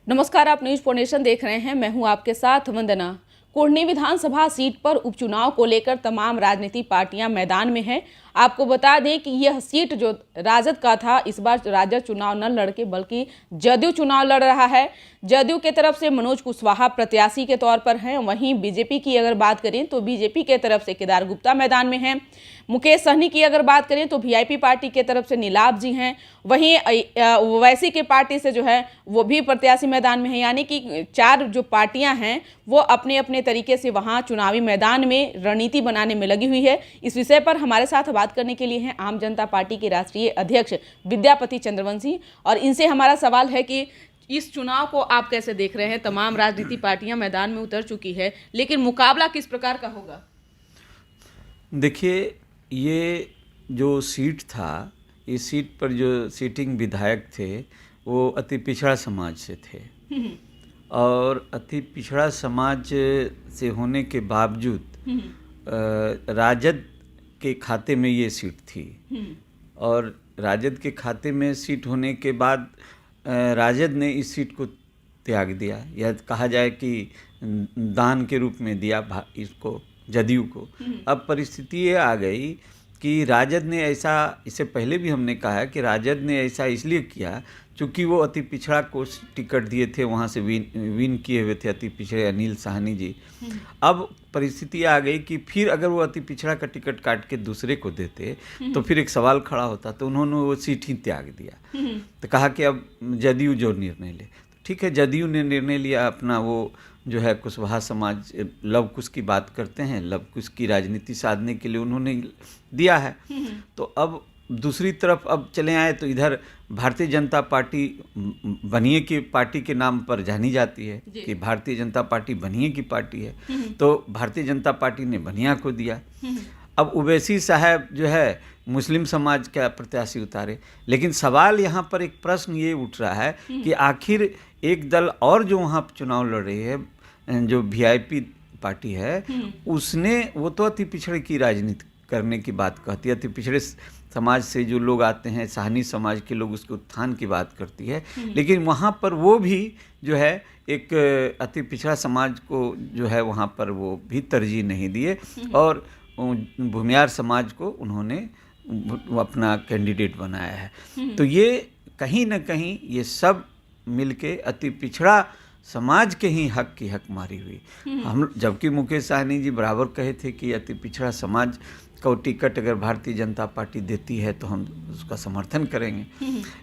नमस्कार, आप news phonation देख रहे हैं। मैं हूं आपके साथ वंदना। कुढ़नी विधानसभा सीट पर उपचुनाव को लेकर तमाम राजनीतिक पार्टियां मैदान में हैं। आपको बता दें कि यह सीट जो राजद का था, इस बार राजद चुनाव न लड़के बल्कि जदयू चुनाव लड़ रहा है। जदयू के तरफ से मनोज कुशवाहा प्रत्याशी के तौर पर हैं। वहीं बीजेपी की अगर बात करें तो बीजेपी के तरफ से केदार गुप्ता मैदान में हैं। मुकेश सहनी की अगर बात करें तो वीआईपी पार्टी के तरफ से नीलाभ जी हैं। वहीं ओवैसी के पार्टी से जो है वो भी प्रत्याशी मैदान में है। यानी कि चार जो पार्टियां हैं वो अपने अपने तरीके से वहां चुनावी मैदान में रणनीति बनाने में लगी हुई है। इस विषय पर हमारे साथ बात करने के लिए हैं आम जनता पार्टी के राष्ट्रीय अध्यक्ष विद्यापति चंद्रवंशी, और इनसे हमारा सवाल है कि इस चुनाव को आप कैसे देख रहे हैं। तमाम राजनीतिक पार्टियां मैदान में उतर चुकी है, लेकिन मुकाबला किस प्रकार का होगा? देखिए, ये जो सीट था, इस सीट पर जो सीटिंग विधायक थे वो अति पिछड़ा समाज से थे और अति पिछड़ा समाज से होने के बावजूद राजद के खाते में ये सीट थी। और राजद के खाते में सीट होने के बाद राजद ने इस सीट को त्याग दिया, या कहा जाए कि दान के रूप में दिया इसको, जदयू को। अब परिस्थिति ये आ गई कि राजद ने ऐसा, इससे पहले भी हमने कहा है कि राजद ने ऐसा इसलिए किया क्योंकि वो अति पिछड़ा को टिकट दिए थे, वहाँ से विन किए हुए थे अति पिछड़े अनिल साहनी जी। अब परिस्थिति आ गई कि फिर अगर वो अति पिछड़ा का टिकट काट के दूसरे को देते तो फिर एक सवाल खड़ा होता, तो उन्होंने वो सीट ही त्याग दिया। तो कहा कि अब जदयू जो निर्णय ले। ठीक है, जदयू ने निर्णय लिया अपना, वो जो है कुशवाहा समाज, लव कुश की बात करते हैं, लव कुश की राजनीति साधने के लिए उन्होंने दिया है। तो अब दूसरी तरफ अब चले आए तो इधर भारतीय जनता पार्टी बनिए की पार्टी के नाम पर जानी जाती है कि भारतीय जनता पार्टी बनिए की पार्टी है। तो भारतीय जनता पार्टी ने बनिया को दिया। अब ओवैसी साहब जो है मुस्लिम समाज का प्रत्याशी उतारे। लेकिन सवाल यहाँ पर एक प्रश्न ये उठ रहा है कि आखिर एक दल और जो वहाँ चुनाव लड़ रही है, जो वीआईपी पार्टी है, उसने, वो तो अति पिछड़े की राजनीति करने की बात कहती है। अति पिछड़े समाज से जो लोग आते हैं, साहनी समाज के लोग, उसके उत्थान की बात करती है। लेकिन वहाँ पर वो भी जो है एक अति पिछड़ा समाज को जो है वहाँ पर वो भी तरजीह नहीं दिए और भूमियार समाज को उन्होंने अपना कैंडिडेट बनाया है। तो ये कहीं ना कहीं ये सब मिलके अति पिछड़ा समाज के ही हक की हक मारी हुई। हम, जबकि मुकेश सहनी जी बराबर कहे थे कि अति पिछड़ा समाज को टिकट अगर भारतीय जनता पार्टी देती है तो हम उसका समर्थन करेंगे,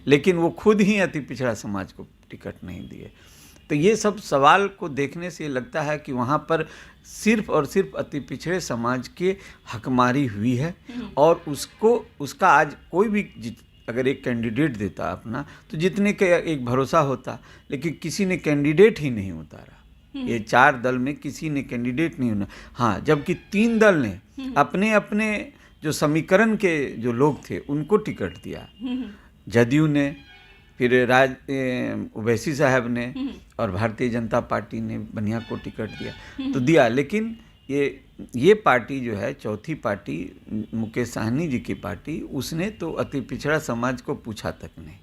लेकिन वो खुद ही अति पिछड़ा समाज को टिकट नहीं दिए। तो ये सब सवाल को देखने से लगता है कि वहाँ पर सिर्फ और सिर्फ अति पिछड़े समाज के हकमारी हुई है। और उसका आज कोई भी अगर एक कैंडिडेट देता अपना तो जितने का एक भरोसा होता, लेकिन किसी ने कैंडिडेट ही नहीं उतारा। ये चार दल में किसी ने कैंडिडेट नहीं होना। हाँ, जबकि तीन दल ने अपने अपने जो समीकरण के जो लोग थे उनको टिकट दिया। जदयू ने, फिर ओवैसी साहब ने, और भारतीय जनता पार्टी ने बनिया को टिकट दिया तो दिया। लेकिन ये पार्टी जो है, चौथी पार्टी मुकेश सहनी जी की पार्टी, उसने तो अति पिछड़ा समाज को पूछा तक नहीं।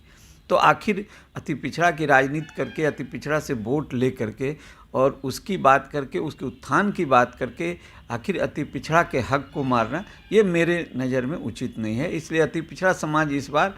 तो आखिर अति पिछड़ा की राजनीति करके, अति पिछड़ा से वोट ले करके और उसकी बात करके, उसके उत्थान की बात करके आखिर अति पिछड़ा के हक को मारना, ये मेरे नज़र में उचित नहीं है। इसलिए अति पिछड़ा समाज इस बार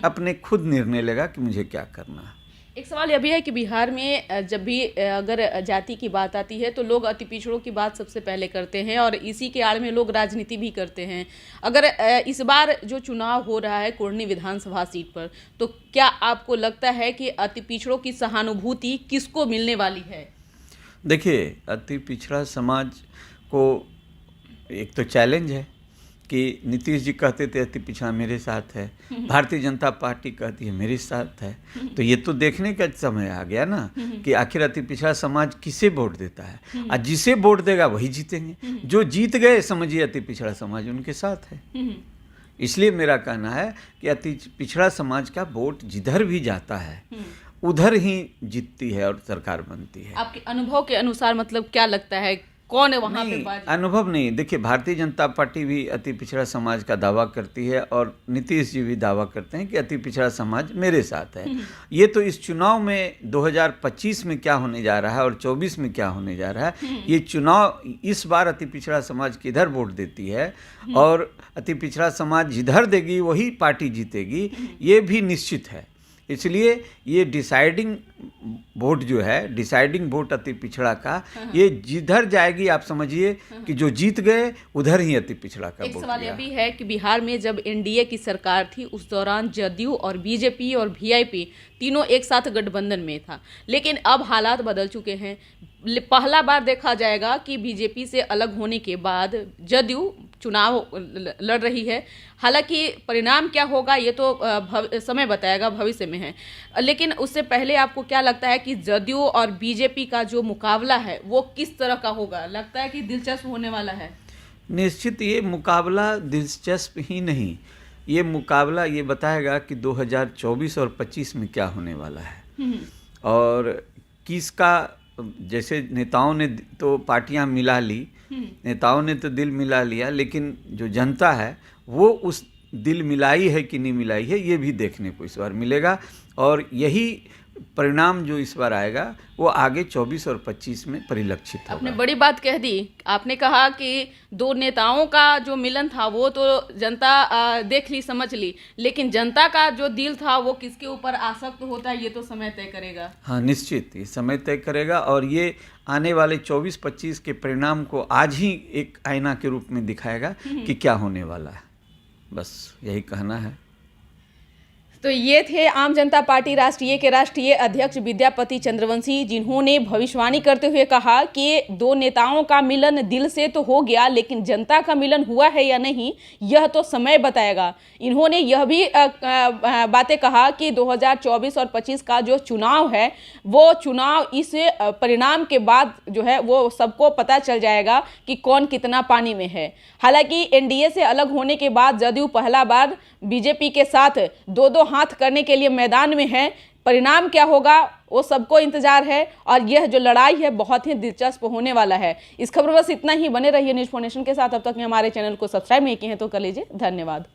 अपने खुद निर्णय लेगा कि मुझे क्या करना है। एक सवाल यह भी है कि बिहार में जब भी अगर जाति की बात आती है तो लोग अति पिछड़ों की बात सबसे पहले करते हैं और इसी के आड़ में लोग राजनीति भी करते हैं। अगर इस बार जो चुनाव हो रहा है कुढ़नी विधानसभा सीट पर, तो क्या आपको लगता है कि अति पिछड़ों की सहानुभूति किसको मिलने वाली है? देखिए, अति पिछड़ा समाज को एक तो चैलेंज है कि नीतीश जी कहते थे अति पिछड़ा मेरे साथ है, भारतीय जनता पार्टी कहती है मेरे साथ है। तो ये तो देखने का समय आ गया ना कि आखिर अति पिछड़ा समाज किसे वोट देता है, और जिसे वोट देगा वही जीतेंगे। जो जीत गए समझिए अति पिछड़ा समाज उनके साथ है। इसलिए मेरा कहना है कि अति पिछड़ा समाज का वोट जिधर भी जाता है उधर ही जीतती है और सरकार बनती है। आपके अनुभव के अनुसार मतलब क्या लगता है कौन है वहां पे नहीं, बाजी? अनुभव नहीं। देखिए, भारतीय जनता पार्टी भी अति पिछड़ा समाज का दावा करती है और नीतीश जी भी दावा करते हैं कि अति पिछड़ा समाज मेरे साथ है। ये तो इस चुनाव में 2025 में क्या होने जा रहा है और 24 में क्या होने जा रहा है, ये चुनाव इस बार अति पिछड़ा समाज किधर वोट देती है और अति पिछड़ा समाज जिधर देगी वही पार्टी जीतेगी, ये भी निश्चित है। इसलिए ये डिसाइडिंग वोट जो है, डिसाइडिंग वोट अति पिछड़ा का, ये जिधर जाएगी आप समझिए कि जो जीत गए उधर ही अति पिछड़ा का एक वोट सवाल गया। यह भी है कि बिहार में जब एनडीए की सरकार थी उस दौरान जदयू और बीजेपी और वीआईपी तीनों एक साथ गठबंधन में था, लेकिन अब हालात बदल चुके हैं। पहला बार देखा जाएगा कि बीजेपी से अलग होने के बाद जदयू चुनाव लड़ रही है। हालांकि परिणाम क्या होगा ये तो समय बताएगा, भविष्य में है। लेकिन उससे पहले आपको क्या लगता है कि जदयू और बीजेपी का जो मुकाबला है वो किस तरह का होगा? लगता है कि दिलचस्प होने वाला है? निश्चित ये मुकाबला दिलचस्प ही नहीं, ये मुकाबला ये बताएगा कि 2024 और 25 में क्या होने वाला है और किसका। जैसे नेताओं ने तो पार्टियां मिला ली, नेताओं ने तो दिल मिला लिया, लेकिन जो जनता है वो उस दिल मिलाई है कि नहीं मिलाई है ये भी देखने को इस बार मिलेगा। और यही परिणाम जो इस बार आएगा वो आगे 24 और 25 में परिलक्षित होगा। आपने बड़ी बात कह दी। आपने कहा कि दो नेताओं का जो मिलन था वो तो जनता देख ली, समझ ली, लेकिन जनता का जो दिल था वो किसके ऊपर आसक्त होता है ये तो समय तय करेगा। हाँ, निश्चित ये समय तय करेगा और ये आने वाले 24-25 के परिणाम को आज ही एक आईना के रूप में दिखाएगा कि क्या होने वाला है। बस यही कहना है। तो ये थे आम जनता पार्टी राष्ट्रीय के राष्ट्रीय अध्यक्ष विद्यापति चंद्रवंशी, जिन्होंने भविष्यवाणी करते हुए कहा कि दो नेताओं का मिलन दिल से तो हो गया, लेकिन जनता का मिलन हुआ है या नहीं यह तो समय बताएगा। इन्होंने यह भी बातें कहा कि 2024 और 25 का जो चुनाव है वो चुनाव इस परिणाम के बाद जो है वो सबको पता चल जाएगा कि कौन कितना पानी में है। हालांकि एनडीए से अलग होने के बाद जदयू पहला बार बीजेपी के साथ दो हाथ करने के लिए मैदान में है। परिणाम क्या होगा वो सबको इंतजार है और यह जो लड़ाई है बहुत ही दिलचस्प होने वाला है। इस खबर बस इतना ही। बने रहिए न्यूज़ फाउंडेशन के साथ। अब तक हमारे चैनल को सब्सक्राइब नहीं किए हैं तो कर लीजिए। धन्यवाद।